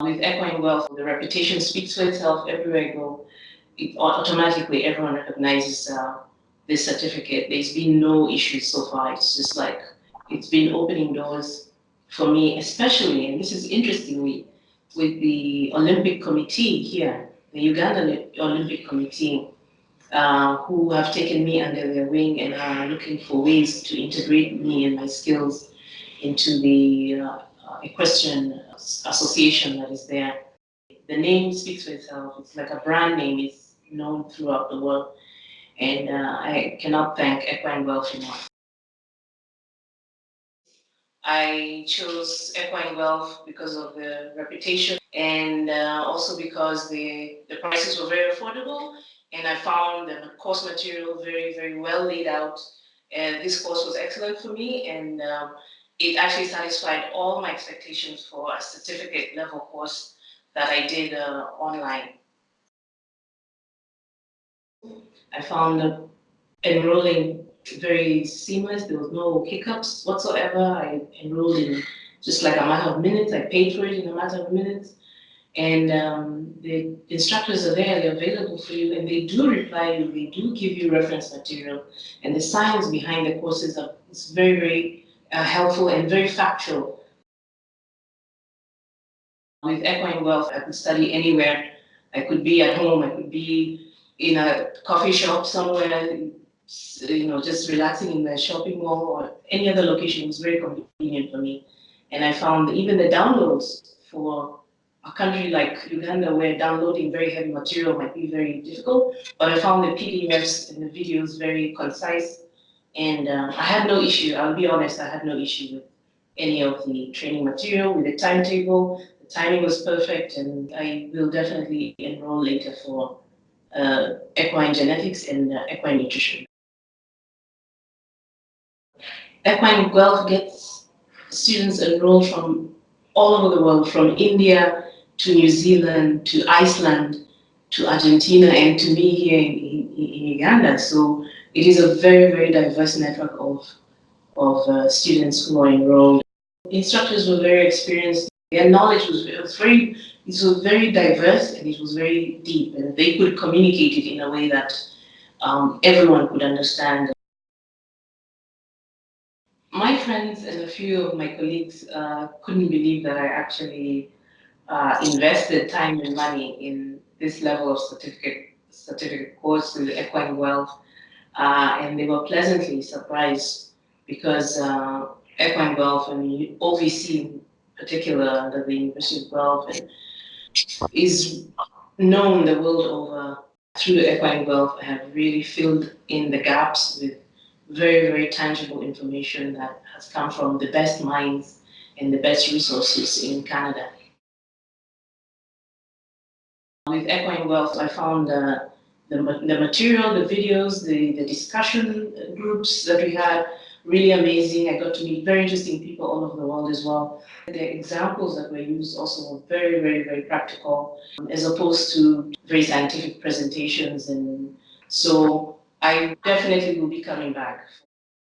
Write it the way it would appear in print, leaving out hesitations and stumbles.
With Equine Guelph, the reputation speaks for itself everywhere I go. Automatically, everyone recognizes this certificate. There's been no issues so far. It's just like it's been opening doors for me, especially, and this is interestingly, with the Olympic Committee here, the Ugandan Olympic Committee, who have taken me under their wing and are looking for ways to integrate me and my skills into the equestrian association that is there. The name speaks for itself. It's like a brand name. It's known throughout the world. And I cannot thank Equine Guelph enough. I chose Equine Guelph because of the reputation and also because the prices were very affordable, and I found the course material very, very well laid out. And this course was excellent for me, and it actually satisfied all my expectations for a certificate level course that I did online. I found enrolling very seamless. There was no hiccups whatsoever. I enrolled in just like a matter of minutes. I paid for it in a matter of minutes. And the instructors are there, they're available for you, and they do reply you, they do give you reference material. And the science behind the courses is very, very helpful and very factual. With Equine Guelph, I could study anywhere. I could be at home, I could be in a coffee shop somewhere, just relaxing in the shopping mall or any other location. It was very convenient for me. And I found even the downloads for a country like Uganda, where downloading very heavy material might be very difficult, but I found the PDFs and the videos very concise, and I had no issue. I'll be honest, I had no issue with any of the training material, with the timetable. The timing was perfect, and I will definitely enroll later for equine genetics and equine nutrition. Equine Guelph gets students enrolled from all over the world, from India to New Zealand to Iceland to Argentina and to me here in Uganda. So it is a very, very diverse network of students who are enrolled. The instructors were very experienced. Their knowledge was very diverse, and it was very deep, and they could communicate it in a way that everyone could understand. My friends and a few of my colleagues couldn't believe that I actually invested time and money in this level of certificate course with Equine Guelph, and they were pleasantly surprised because Equine Guelph and OVC in particular, under the University of Guelph, is known the world over. Through Equine Guelph, I have really filled in the gaps with very, very tangible information that has come from the best minds and the best resources in Canada. With Equine Guelph, I found the material, the videos, the discussion groups that we had really amazing. I got to meet very interesting people all over the world as well. The examples that were used also were very, very, very practical, as opposed to very scientific presentations. And so I definitely will be coming back.